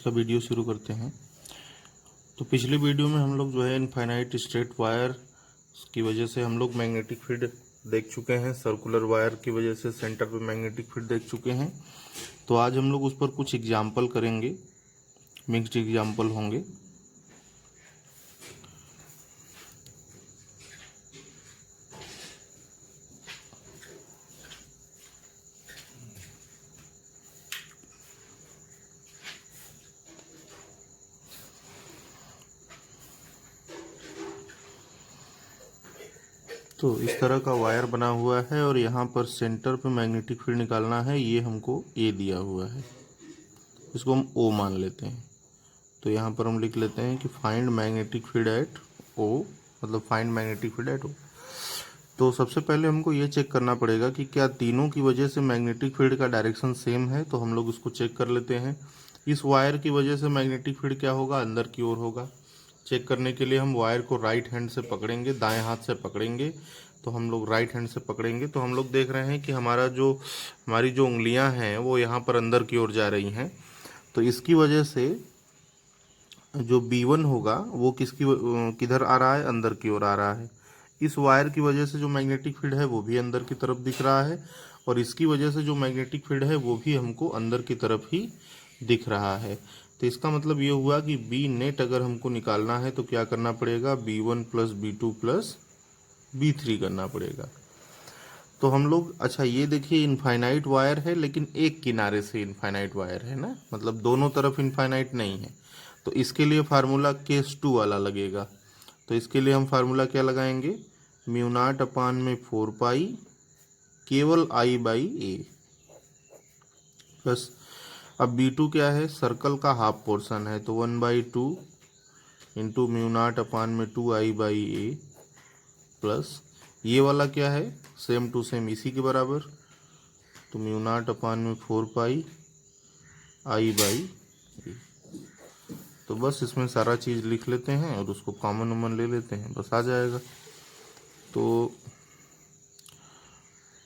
का वीडियो शुरू करते हैं। तो पिछले वीडियो में हम लोग जो है इनफाइनाइट स्ट्रेट वायर की वजह से हम लोग मैग्नेटिक फील्ड देख चुके हैं, सर्कुलर वायर की वजह से सेंटर पे मैग्नेटिक फील्ड देख चुके हैं। तो आज हम लोग उस पर कुछ एग्जाम्पल करेंगे, मिक्स्ड एग्जाम्पल होंगे। तो इस तरह का वायर बना हुआ है और यहाँ पर सेंटर पे मैग्नेटिक फील्ड निकालना है। ये हमको ए दिया हुआ है, इसको हम ओ मान लेते हैं। तो यहाँ पर हम लिख लेते हैं कि फाइंड मैग्नेटिक फील्ड एट ओ, मतलब फाइंड मैग्नेटिक फील्ड एट ओ। तो सबसे पहले हमको ये चेक करना पड़ेगा कि क्या तीनों की वजह से मैग्नेटिक फील्ड का डायरेक्शन सेम है। तो हम लोग उसको चेक कर लेते हैं। इस वायर की वजह से मैग्नेटिक फील्ड क्या होगा, अंदर की ओर होगा। चेक करने के लिए हम वायर को राइट हैंड से पकड़ेंगे, दाएं हाथ से पकड़ेंगे। तो हम लोग राइट हैंड से पकड़ेंगे तो हम लोग देख रहे हैं कि हमारी जो उंगलियां हैं वो यहाँ पर अंदर की ओर जा रही हैं। तो इसकी वजह से जो B1 होगा वो किधर आ रहा है, अंदर की ओर आ रहा है। इस वायर की वजह से जो मैग्नेटिक फील्ड है वो भी अंदर की तरफ दिख रहा है और इसकी वजह से जो मैग्नेटिक फील्ड है वो भी हमको अंदर की तरफ ही दिख रहा है। तो इसका मतलब ये हुआ कि बी नेट अगर हमको निकालना है तो क्या करना पड़ेगा, B1 plus B2 plus B3 करना पड़ेगा। तो हम लोग, अच्छा ये देखिए इनफाइनाइट वायर है लेकिन एक किनारे से इनफाइनाइट वायर है ना, मतलब दोनों तरफ इनफाइनाइट नहीं है। तो इसके लिए फार्मूला केस 2 वाला लगेगा। तो इसके लिए हम फार्मूला क्या लगाएंगे, म्यू नॉट अपान में 4 पाई केवल आई बाई ए प्लस, अब B2 क्या है, सर्कल का हाफ पोर्शन है तो 1/2 इंटू म्यू नॉट अपान में 2 आई बाई ए प्लस ये वाला क्या है, सेम टू सेम इसी के बराबर। तो म्यू नॉट अपान में 4 पाई आई बाई ए। तो बस इसमें सारा चीज़ लिख लेते हैं और उसको कॉमन उमन ले लेते हैं, बस आ जाएगा। तो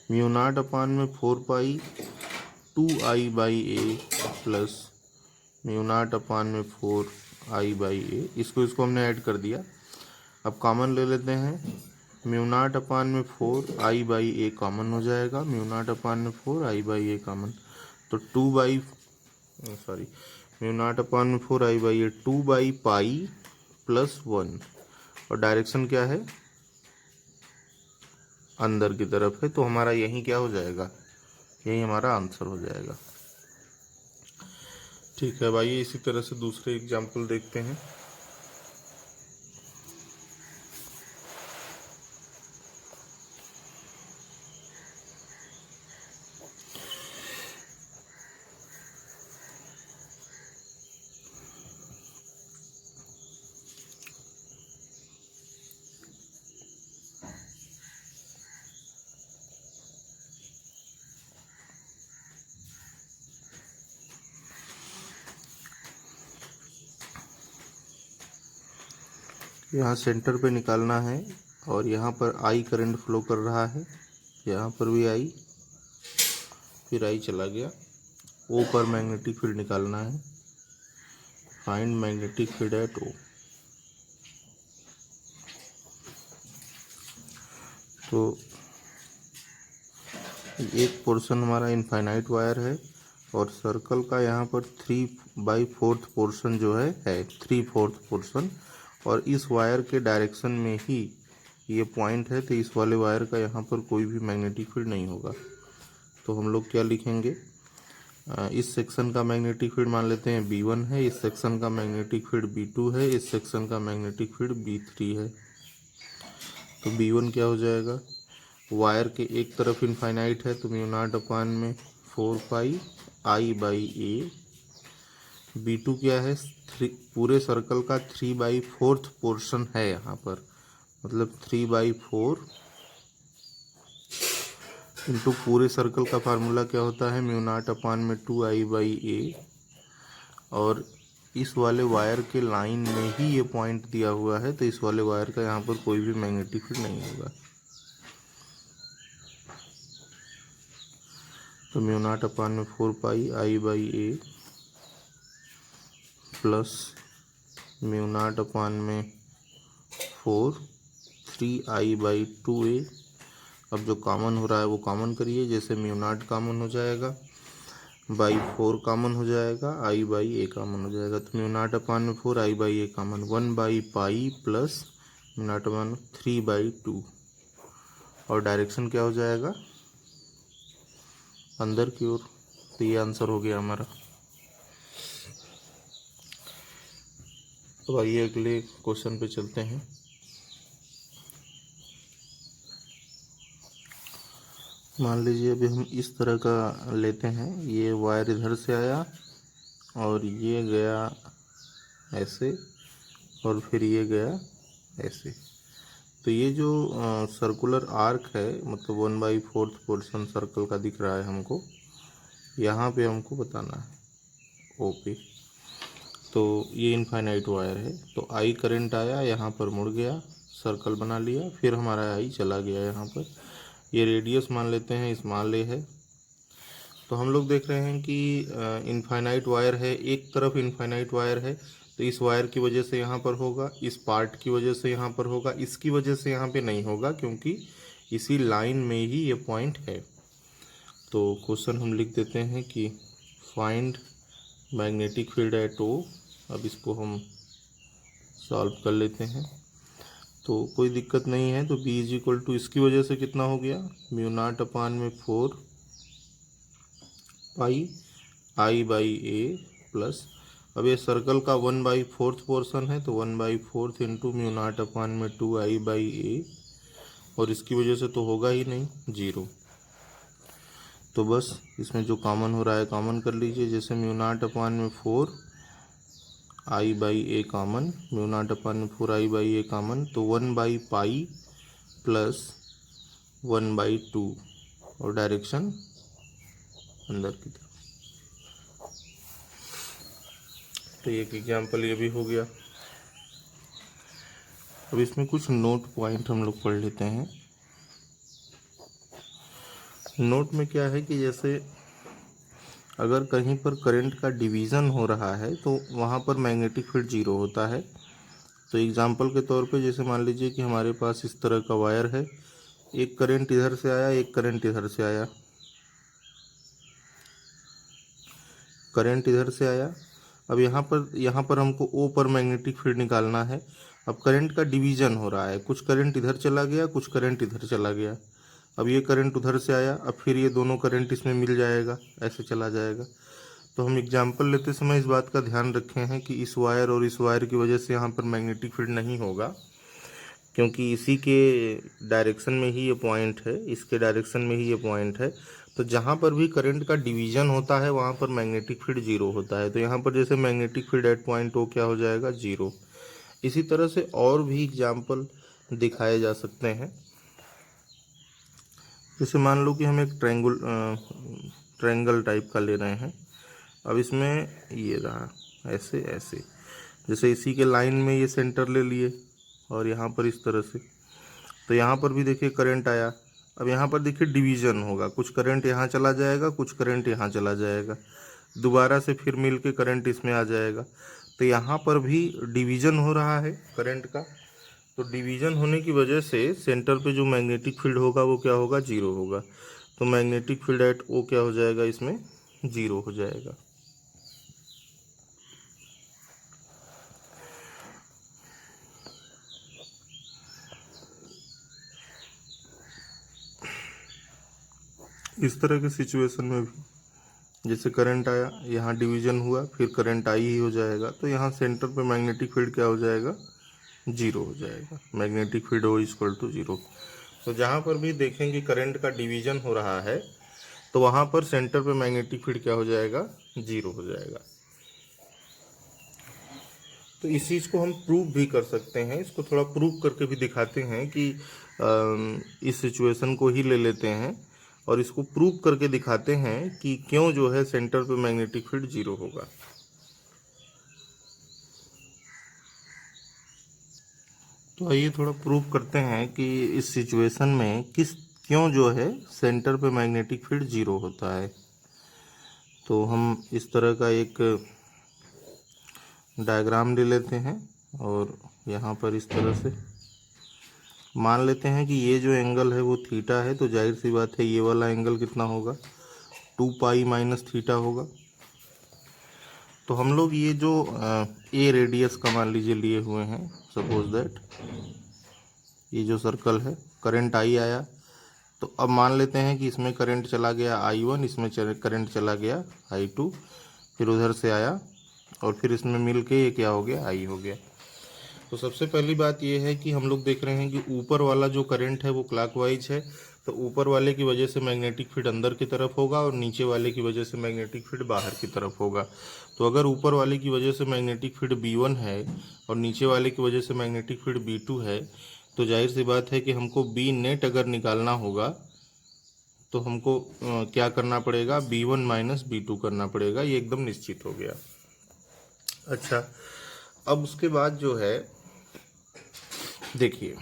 म्यू नॉट अपान में 4 pi 2 I by A plus mu naught upon में 4 आई बाई ए, इसको हमने ऐड कर दिया। अब कॉमन ले लेते हैं, म्यू नॉट अपान में 4 आई बाई ए कॉमन हो जाएगा, म्यू नॉट अपान में 4 आई बाई ए कॉमन। तो 2 म्यू नॉट अपान में 4 आई बाई ए 2 पाई प्लस 1 और डायरेक्शन क्या है, अंदर की तरफ है। तो हमारा यही क्या हो जाएगा, यही हमारा आंसर हो जाएगा। ठीक है भाई, इसी तरह से दूसरे एग्जाम्पल देखते हैं। यहाँ सेंटर पे निकालना है और यहाँ पर आई करंट फ्लो कर रहा है, यहाँ पर भी आई, फिर आई चला गया। ओ पर मैग्नेटिक फील्ड निकालना है, फाइंड मैग्नेटिक फील्ड एट ओ। तो एक पोर्शन हमारा इनफाइनाइट वायर है और सर्कल का यहाँ पर 3/4 पोर्शन जो है 3/4 पोर्शन, और इस वायर के डायरेक्शन में ही ये पॉइंट है। तो इस वाले वायर का यहाँ पर कोई भी मैग्नेटिक फील्ड नहीं होगा। तो हम लोग क्या लिखेंगे, इस सेक्शन का मैग्नेटिक फील्ड मान लेते हैं B1 है, इस सेक्शन का मैग्नेटिक फील्ड B2 है, इस सेक्शन का मैग्नेटिक फील्ड B3 है। तो B1 क्या हो जाएगा, वायर के एक तरफ इनफाइनाइट है तो म्यू नॉट अपान में 4 pi I by A. B2 क्या है, पूरे सर्कल का 3/4 पोर्शन है यहाँ पर, मतलब 3/4 इंटू पूरे सर्कल का फार्मूला क्या होता है, म्यू नॉट अपान में 2 आई बाई ए। और इस वाले वायर के लाइन में ही ये पॉइंट दिया हुआ है तो इस वाले वायर का यहाँ पर कोई भी मैग्नेटिक फील्ड नहीं होगा। तो म्यू नॉट अपान में 4 pi I by A plus mu naught upon में 4 3i/2a। अब जो कॉमन हो रहा है वो कॉमन करिए, जैसे म्यू नॉट कॉमन हो जाएगा, बाई 4 कॉमन हो जाएगा, i/a कॉमन हो जाएगा। तो म्यू नॉट अपान में 4 i/a कॉमन 1/पाई प्लस म्यू नॉट अपान 3/2। और डायरेक्शन क्या हो जाएगा, अंदर की ओर। तो ये आंसर हो गया हमारा। तो आइए अगले क्वेश्चन पे चलते हैं। मान लीजिए अभी हम इस तरह का लेते हैं, ये वायर इधर से आया और ये गया ऐसे और फिर ये गया ऐसे। तो ये जो सर्कुलर आर्क है, मतलब 1/4 पोर्शन सर्कल का दिख रहा है हमको, यहाँ पे हमको बताना है ओ पे। तो ये इनफाइनाइट वायर है, तो आई करंट आया, यहाँ पर मुड़ गया, सर्कल बना लिया, फिर हमारा आई चला गया यहाँ पर। ये रेडियस मान लेते हैं स्मॉल ए है। तो हम लोग देख रहे हैं कि इनफाइनाइट वायर है, एक तरफ इनफाइनाइट वायर है, तो इस वायर की वजह से यहाँ पर होगा, इस पार्ट की वजह से यहाँ पर होगा, इसकी वजह से यहाँ पे नहीं होगा, क्योंकि इसी लाइन में ही ये पॉइंट है। तो क्वेश्चन हम लिख देते हैं कि फाइंड मैग्नेटिक फील्ड एट ओ। अब इसको हम सॉल्व कर लेते हैं, तो कोई दिक्कत नहीं है। तो B इज इक्वल टू, इसकी वजह से कितना हो गया, म्यू नॉट अपान में 4 पाई i/a प्लस, अब ये सर्कल का 1/4 पोर्शन है, तो 1/4 इंटू म्यू नॉट अपान में 2i/a, और इसकी वजह से तो होगा ही नहीं, 0। तो बस इसमें जो कॉमन हो रहा है कॉमन कर लीजिए, जैसे म्यू नॉट अपान में 4 i/a common, mu naught upon में 4 i/a कॉमन, तो 1/पाई प्लस 1/2, और डायरेक्शन अंदर की तरफ। तो एक एग्जाम्पल ये भी हो गया। अब इसमें कुछ नोट पॉइंट हम लोग पढ़ लेते हैं। नोट में क्या है कि जैसे अगर कहीं पर करंट का डिवीज़न हो रहा है तो वहाँ पर मैग्नेटिक फील्ड 0 होता है। तो एग्जाम्पल के तौर पे जैसे मान लीजिए कि हमारे पास इस तरह का वायर है, एक करंट इधर से आया, एक करंट इधर से आया, करंट इधर से आया। अब यहाँ पर हमको ओ पर मैग्नेटिक फील्ड निकालना है। अब करंट का डिवीज़न हो रहा है, कुछ करंट इधर चला गया, कुछ करंट इधर चला गया। अब ये करंट उधर से आया, अब फिर ये दोनों करंट इसमें मिल जाएगा, ऐसे चला जाएगा। तो हम एग्जाम्पल लेते समय इस बात का ध्यान रखे हैं कि इस वायर और इस वायर की वजह से यहाँ पर मैग्नेटिक फील्ड नहीं होगा, क्योंकि इसी के डायरेक्शन में ही ये पॉइंट है, इसके डायरेक्शन में ही ये पॉइंट है। तो जहाँ पर भी करंट का डिवीज़न होता है वहाँ पर मैग्नेटिक फील्ड 0 होता है। तो यहाँ पर जैसे magnetic field at point O क्या हो जाएगा, 0। इसी तरह से और भी एग्जाम्पल दिखाए जा सकते हैं। जैसे मान लो कि हम एक ट्रायंगल टाइप का ले रहे हैं। अब इसमें ये रहा ऐसे ऐसे, जैसे इसी के लाइन में ये सेंटर ले लिए और यहाँ पर इस तरह से। तो यहाँ पर भी देखिए करंट आया। अब यहाँ पर देखिए डिवीज़न होगा, कुछ करंट यहाँ चला जाएगा, कुछ करंट यहाँ चला जाएगा, दोबारा से फिर मिल के करंट इसमें आ जाएगा। तो यहाँ पर भी डिवीज़न हो रहा है करंट का। तो डिवीज़न होने की वजह से सेंटर पे जो मैग्नेटिक फील्ड होगा वो क्या होगा, 0 होगा। तो मैग्नेटिक फील्ड एट ओ क्या हो जाएगा, इसमें 0 हो जाएगा। इस तरह के सिचुएशन में भी जैसे करंट आया, यहाँ डिवीज़न हुआ, फिर करंट आई ही हो जाएगा। तो यहाँ सेंटर पे मैग्नेटिक फील्ड क्या हो जाएगा, 0 हो जाएगा। Magnetic field O equal to 0। तो जहाँ पर भी देखेंगे करंट का डिवीज़न हो रहा है तो वहाँ पर सेंटर पे मैग्नेटिक फील्ड क्या हो जाएगा, 0 हो जाएगा। तो इस चीज़ को हम प्रूव भी कर सकते हैं, इसको थोड़ा प्रूव करके भी दिखाते हैं कि इस सिचुएशन को ही ले लेते हैं और इसको प्रूव करके दिखाते हैं कि क्यों जो है सेंटर पे मैग्नेटिक फील्ड 0 होगा। तो आइए थोड़ा प्रूव करते हैं कि इस सिचुएशन में क्यों जो है सेंटर पे मैग्नेटिक फील्ड 0 होता है। तो हम इस तरह का एक डायग्राम ले लेते हैं और यहाँ पर इस तरह से मान लेते हैं कि ये जो एंगल है वो थीटा है, तो जाहिर सी बात है ये वाला एंगल कितना होगा, 2 पाई माइनस थीटा होगा। तो हम लोग ये जो ए रेडियस का मान लीजिए लिए हुए हैं, सपोज दैट ये जो सर्कल है, करंट आई आया, तो अब मान लेते हैं कि इसमें करंट चला गया I1, इसमें करंट चला गया I2, फिर उधर से आया और फिर इसमें मिल के ये क्या हो गया, I हो गया। तो सबसे पहली बात ये है कि हम लोग देख रहे हैं कि ऊपर वाला जो करंट है वो क्लॉकवाइज है, तो ऊपर वाले की वजह से मैग्नेटिक फील्ड अंदर की तरफ होगा और नीचे वाले की वजह से मैग्नेटिक फील्ड बाहर की तरफ होगा। तो अगर ऊपर वाले की वजह से मैग्नेटिक फील्ड B1 है और नीचे वाले की वजह से मैग्नेटिक फील्ड B2 है, तो जाहिर सी बात है कि हमको बी नेट अगर निकालना होगा तो हमको क्या करना पड़ेगा, B1 माइनस B2 करना पड़ेगा, ये एकदम निश्चित हो गया। अच्छा, अब उसके बाद जो है देखिए,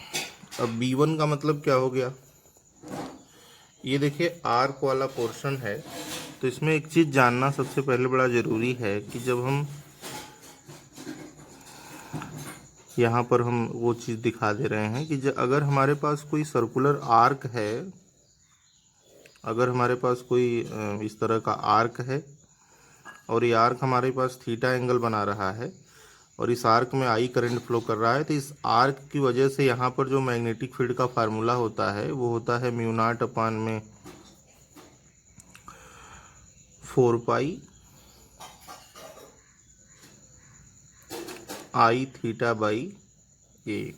अब B1 का मतलब क्या हो गया, ये देखिए आर्क वाला पोर्शन है। तो इसमें एक चीज़ जानना सबसे पहले बड़ा ज़रूरी है कि जब हम यहाँ पर हम वो चीज़ दिखा दे रहे हैं कि अगर हमारे पास कोई सर्कुलर आर्क है, अगर हमारे पास कोई इस तरह का आर्क है और ये आर्क हमारे पास थीटा एंगल बना रहा है और इस आर्क में आई करंट फ्लो कर रहा है, तो इस आर्क की वजह से यहाँ पर जो मैग्नेटिक फील्ड का फार्मूला होता है वो होता है म्यू नॉट अपान में 4 पाई आई थीटा बाई ए।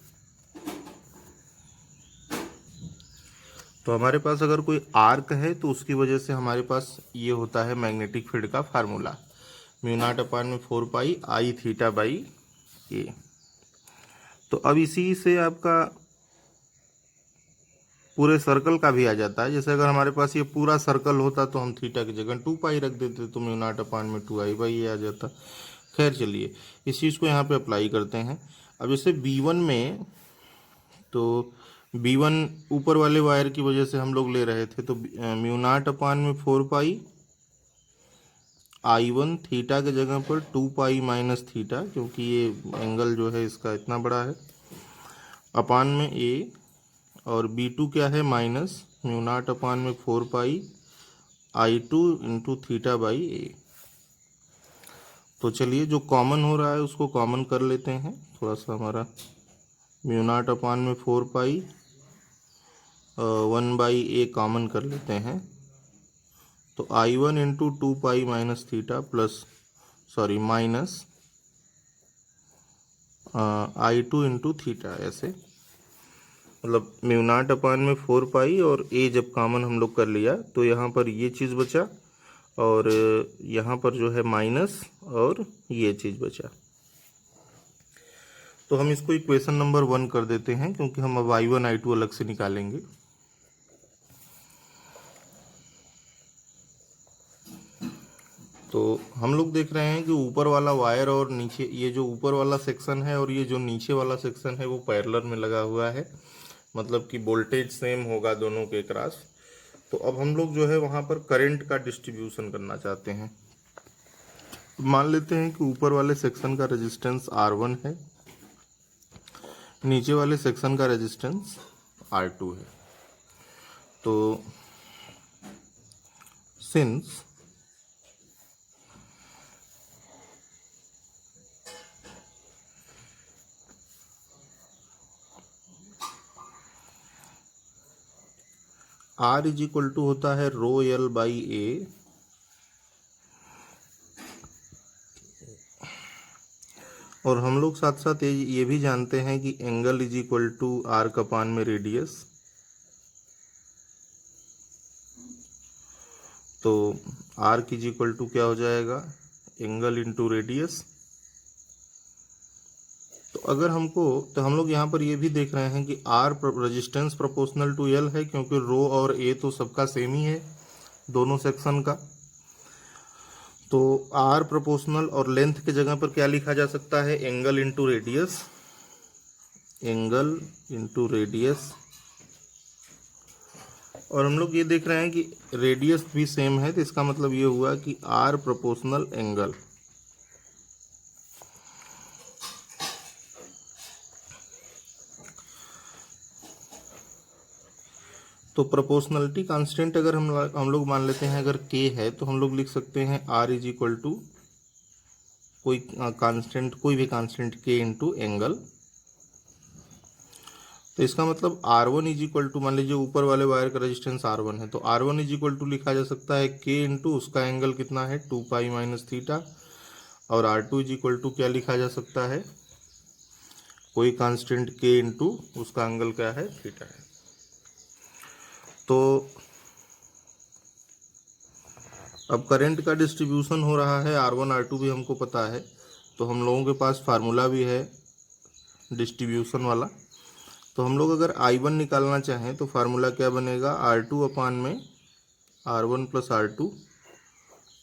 तो हमारे पास अगर कोई आर्क है तो उसकी वजह से हमारे पास ये होता है मैग्नेटिक फील्ड का फार्मूला, म्यू नॉट अपान में 4 पाई आई थीटा बाई ए। तो अब इसी से आपका पूरे सर्कल का भी आ जाता है। जैसे अगर हमारे पास ये पूरा सर्कल होता तो हम थीटा की जगह 2 पाई रख देते तो म्यू नॉट अपान में 2 आई बाई ए आ जाता। खैर चलिए इस चीज़ को यहाँ पे अप्लाई करते हैं। अब जैसे B1 में, तो B1 ऊपर वाले वायर की वजह से हम लोग ले रहे थे, तो म्यू नॉट अपान में 4 पाई I1 थीटा के जगह पर 2 पाई माइनस थीटा, क्योंकि ये एंगल जो है इसका इतना बड़ा है, अपान में ए, और B2 क्या है, माइनस म्यू नॉट अपान में 4 पाई I2 इंटू थीटा बाई ए। तो चलिए जो कॉमन हो रहा है उसको कॉमन कर लेते हैं थोड़ा सा। हमारा म्यू नॉट अपान में 4 पाई 1 बाई ए कॉमन कर लेते हैं, तो I1 into 2 pi minus theta plus minus I2 into theta, ऐसे मतलब म्यू नॉट अपान में 4 पाई और ए जब कॉमन हम लोग कर लिया तो यहाँ पर ये चीज़ बचा और यहाँ पर जो है माइनस और ये चीज़ बचा। तो हम इसको इक्वेशन नंबर 1 कर देते हैं, क्योंकि हम अब I1 I2 अलग से निकालेंगे। तो हम लोग देख रहे हैं कि ऊपर वाला वायर और नीचे, ये जो ऊपर वाला सेक्शन है और ये जो नीचे वाला सेक्शन है वो पैरेलल में लगा हुआ है, मतलब कि वोल्टेज सेम होगा दोनों के क्रॉस। तो अब हम लोग जो है वहाँ पर करंट का डिस्ट्रीब्यूशन करना चाहते हैं। मान लेते हैं कि ऊपर वाले सेक्शन का रेजिस्टेंस R1 है, नीचे वाले सेक्शन का रेजिस्टेंस R2 है। तो since R is equal to होता है रो एल बाई ए, और हम लोग साथ साथ ये भी जानते हैं कि angle is equal to arc upon में रेडियस। तो आर्क इज इक्वल टू क्या हो जाएगा, एंगल इंटू रेडियस। तो अगर हमको, तो हम लोग यहाँ पर ये भी देख रहे हैं कि R resistance proportional to L है, क्योंकि रो और ए तो सबका सेम ही है दोनों सेक्शन का। तो आर प्रोपोर्शनल और लेंथ के जगह पर क्या लिखा जा सकता है, angle into radius, angle into radius. और हम लोग ये देख रहे हैं कि रेडियस भी सेम है, तो इसका मतलब ये हुआ कि आर प्रोपोर्शनल एंगल। तो प्रोपोर्शनलिटी कांस्टेंट अगर हम लोग मान लेते हैं, अगर k है तो हम लोग लिख सकते हैं r इज इक्वल टू कोई कांस्टेंट, कोई भी कांस्टेंट k इंटू एंगल। तो इसका मतलब R1 इज इक्वल टू, मान लीजिए ऊपर वाले वायर का रेजिस्टेंस R1 है, तो R1 इज इक्वल टू लिखा जा सकता है k इंटू उसका एंगल कितना है 2 पाई माइनस थीटा, और R2 इज इक्वल टू क्या लिखा जा सकता है, कोई कांस्टेंट k इंटू उसका एंगल क्या है, थीटा है। तो अब करंट का डिस्ट्रीब्यूशन हो रहा है, R1 R2 भी हमको पता है, तो हम लोगों के पास फार्मूला भी है डिस्ट्रीब्यूशन वाला। तो हम लोग अगर I1 निकालना चाहें तो फार्मूला क्या बनेगा, R2 अपान में R1 plus R2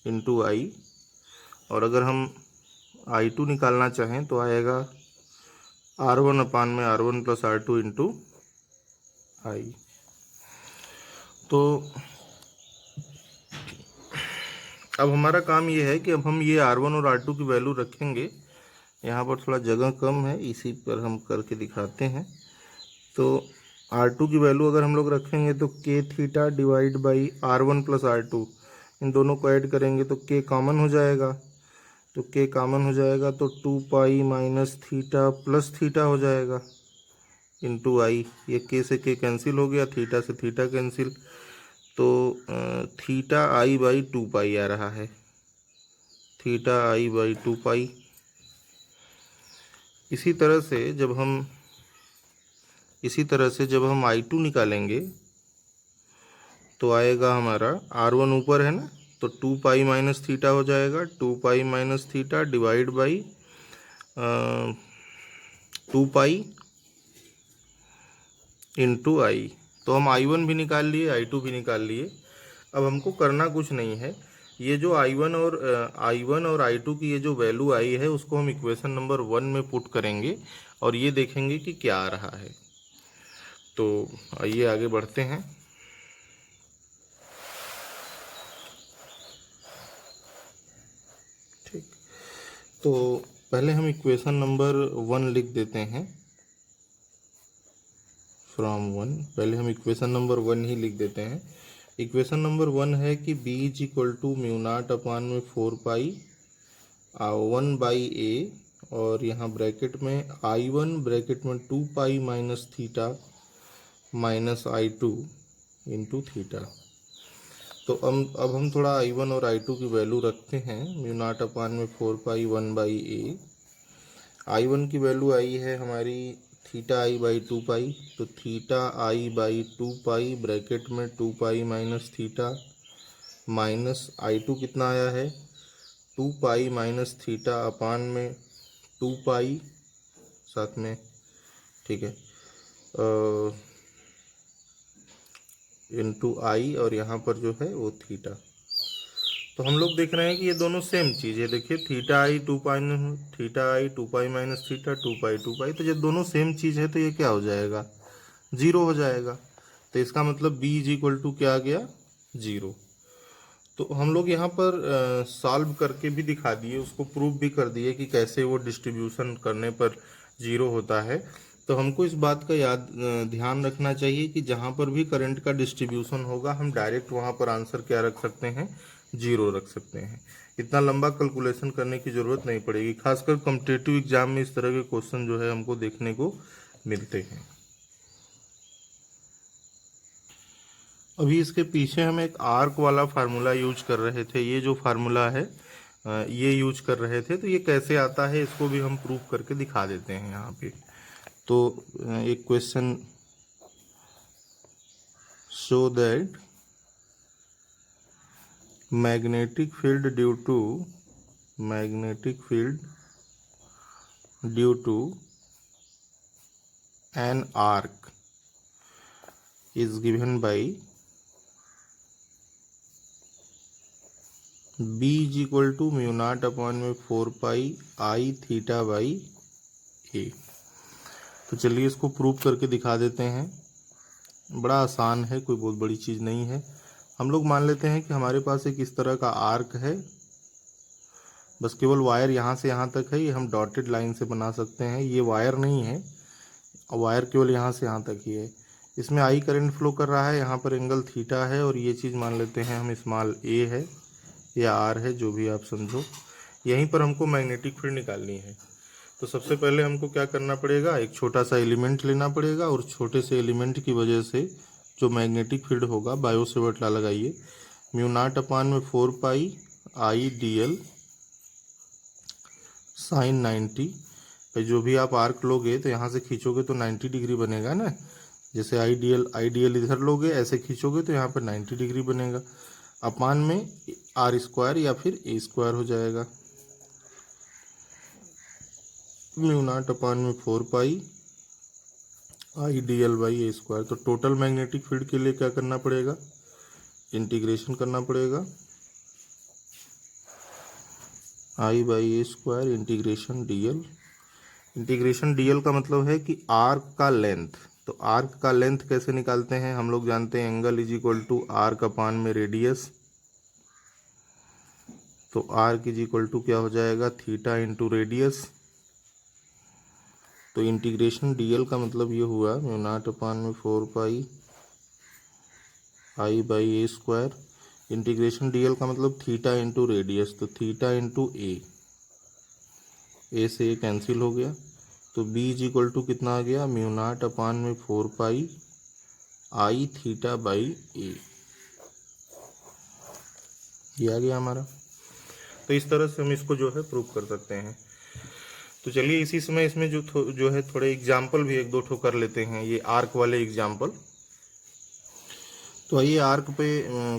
into I, और अगर हम I2 निकालना चाहें तो आएगा R1 अपान में R1 plus R2 into I। तो अब हमारा काम ये है कि अब हम ये R1 और R2 की वैल्यू रखेंगे। यहाँ पर थोड़ा जगह कम है, इसी पर हम करके दिखाते हैं। तो R2 की वैल्यू अगर हम लोग रखेंगे तो k theta divide by R1 plus R2, इन दोनों को ऐड करेंगे तो k कॉमन हो जाएगा। तो k कॉमन हो जाएगा तो 2 pi minus theta plus theta हो जाएगा इंटू I। ये k से k कैंसिल हो गया, थीटा से थीटा कैंसिल, तो थीटा I बाई 2 पाई आ रहा है, थीटा I बाई 2 पाई। इसी तरह से जब हम I2 निकालेंगे तो आएगा हमारा R1 ऊपर है ना, तो 2 पाई माइनस थीटा हो जाएगा, 2 pi minus theta divide by 2 pi into I। तो हम I1 भी निकाल लिए, I2 भी निकाल लिए। अब हमको करना कुछ नहीं है, ये जो I1 और I2 की ये जो वैल्यू आई है उसको हम इक्वेशन नंबर 1 में पुट करेंगे और ये देखेंगे कि क्या आ रहा है। तो आइए आगे बढ़ते हैं। ठीक, तो पहले हम इक्वेशन नंबर 1 लिख देते हैं फ्रॉम 1। पहले हम इक्वेशन नंबर 1 ही लिख देते हैं। इक्वेशन नंबर 1 है कि b is equal to mu naught upon में 4 पाई 1 बाई a, और यहाँ ब्रैकेट में I1 ब्रैकेट में 2 pi minus theta minus I2 into theta. तो अब हम थोड़ा I1 और I2 की वैल्यू रखते हैं। म्यू नॉट अपान में 4 पाई 1 बाई a, I1 की वैल्यू आई है हमारी थीटा I बाई 2 पाई, तो theta I by 2 pi bracket में 2 pi minus theta minus I2 कितना आया है 2 पाई माइनस थीटा अपान में 2 पाई साथ में, ठीक है, इंटू I, और यहाँ पर जो है वो थीटा। तो हम लोग देख रहे हैं कि ये दोनों सेम चीज़ है। देखिए theta I 2 pi minus theta 2 पाई, तो ये दोनों सेम चीज़ है, तो ये क्या हो जाएगा, जीरो हो जाएगा। तो इसका मतलब b इज इक्वल टू क्या आ गया, जीरो। तो हम लोग यहाँ पर सॉल्व करके भी दिखा दिए, उसको प्रूव भी कर दिए कि कैसे वो डिस्ट्रीब्यूशन करने पर जीरो होता है। तो हमको इस बात का ध्यान रखना चाहिए कि जहाँ पर भी करंट का डिस्ट्रीब्यूशन होगा हम डायरेक्ट वहाँ पर आंसर क्या रख सकते हैं, जीरो रख सकते हैं। इतना लंबा कैलकुलेशन करने की ज़रूरत नहीं पड़ेगी। खासकर कॉम्पिटिटिव एग्जाम में इस तरह के क्वेश्चन जो है हमको देखने को मिलते हैं। अभी इसके पीछे हम एक आर्क वाला फार्मूला यूज कर रहे थे, ये जो फार्मूला है ये यूज कर रहे थे। तो ये कैसे आता है इसको भी हम प्रूव करके दिखा देते हैं यहाँ पे। तो एक question, show that magnetic field due to an arc is given by b is equal to mu naught upon में 4 pi I theta by a। तो चलिए इसको प्रूव करके दिखा देते हैं। बड़ा आसान है, कोई बहुत बड़ी चीज़ नहीं है। हम लोग मान लेते हैं कि हमारे पास एक इस तरह का आर्क है, बस केवल वायर यहाँ से यहाँ तक है, ये हम डॉटेड लाइन से बना सकते हैं। ये वायर नहीं है, वायर केवल यहाँ से यहाँ तक ही है। इसमें आई करंट फ्लो कर रहा है, यहाँ पर एंगल थीटा है और ये चीज़ मान लेते हैं हम स्मॉल ए है या आर है, जो भी आप समझो। यहीं पर हमको मैग्नेटिक फील्ड निकालनी है। तो सबसे पहले हमको क्या करना पड़ेगा, एक छोटा सा एलिमेंट लेना पड़ेगा और छोटे से एलिमेंट की वजह से जो मैग्नेटिक फील्ड होगा, बायो सेवर्ट लॉ लगाइए, म्यू नॉट अपान में 4 pi I D L sine 90। भाई जो भी आप आर्क लोगे तो यहाँ से खींचोगे तो 90 डिग्री बनेगा ना। जैसे आइडियल इधर लोगे, ऐसे खींचोगे तो यहाँ पर 90 डिग्री बनेगा। अपान में आर स्क्वायर या फिर ए स्क्वायर हो जाएगा, म्यू नॉट अपान में 4 pi I D L by A square. तो टोटल मैग्नेटिक फील्ड के लिए क्या करना पड़ेगा, इंटीग्रेशन करना पड़ेगा, I by A square integration D L. Integration D L का मतलब है कि आर्क का लेंथ। तो आर्क का लेंथ कैसे निकालते हैं, हम लोग जानते हैं angle is equal to arc upon में रेडियस। तो आर्क इज इक्वल टू क्या हो जाएगा, थीटा इंटू रेडियस। तो इंटीग्रेशन डी एल का मतलब ये हुआ म्यू नॉट अपान में 4 pi I by A square. Integration D L का मतलब थीटा इंटू रेडियस, तो थीटा इंटू ए से ए कैंसिल हो गया। तो बी इज इक्वल टू कितना आ गया, म्यू नॉट अपान में 4 पाई आई थीटा बाई ए, ये आ गया हमारा। तो इस तरह से हम इसको जो है प्रूव कर सकते हैं। तो चलिए इसी समय इसमें जो है थोड़े एग्जाम्पल भी एक दो ठो कर लेते हैं, ये आर्क वाले एग्जाम्पल। तो आइए आर्क पे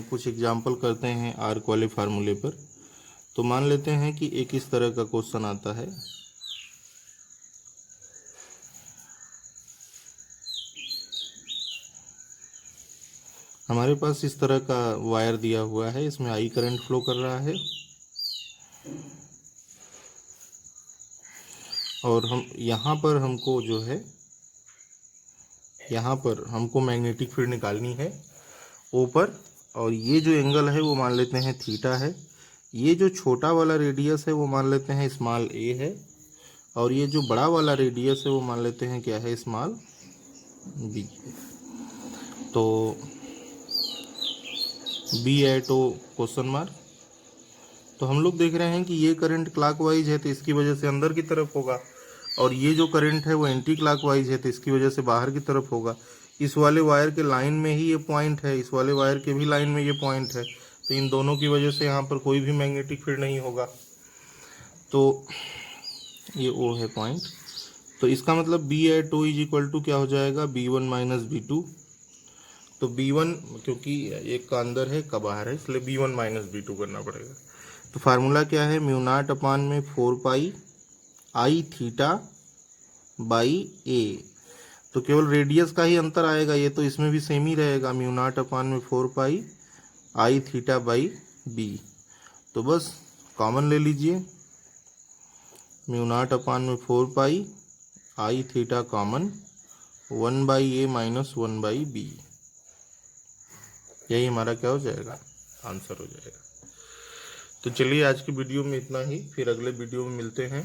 कुछ एग्जाम्पल करते हैं आर्क वाले फार्मूले पर। तो मान लेते हैं कि एक इस तरह का क्वेश्चन आता है, हमारे पास इस तरह का वायर दिया हुआ है, इसमें आई करंट फ्लो कर रहा है और हम यहाँ पर हमको जो है, यहाँ पर हमको मैग्नेटिक फील्ड निकालनी है ऊपर। और ये जो एंगल है वो मान लेते हैं थीटा है। ये जो छोटा वाला रेडियस है वो मान लेते हैं स्मॉल ए है, और ये जो बड़ा वाला रेडियस है वो मान लेते हैं क्या है, स्मॉल बी। तो B at O question mark. तो हम लोग देख रहे हैं कि ये करंट क्लॉकवाइज है तो इसकी वजह से अंदर की तरफ होगा, और ये जो करंट है वो एंटी क्लॉकवाइज है तो इसकी वजह से बाहर की तरफ होगा। इस वाले वायर के लाइन में ही ये पॉइंट है, इस वाले वायर के भी लाइन में ये पॉइंट है, तो इन दोनों की वजह से यहाँ पर कोई भी मैग्नेटिक फील्ड नहीं होगा। तो ये ओ है पॉइंट। तो इसका मतलब B at O is equal to क्या हो जाएगा, B1 माइनस B2। तो B1 क्योंकि एक का अंदर है एक का बाहर है, इसलिए B1 माइनस B2 करना पड़ेगा। तो फार्मूला क्या है, म्यू नॉट अपान में 4 पाई आई थीटा बाई ए। तो केवल रेडियस का ही अंतर आएगा, ये तो इसमें भी सेम ही रहेगा, म्यू नॉट अपान में 4 pi I theta by B. तो बस कॉमन ले लीजिए, म्यू नॉट अपान में 4 pi I theta common, 1 by A minus 1 by B. यही हमारा क्या हो जाएगा, आंसर हो जाएगा। तो चलिए आज की वीडियो में इतना ही, फिर अगले वीडियो में मिलते हैं।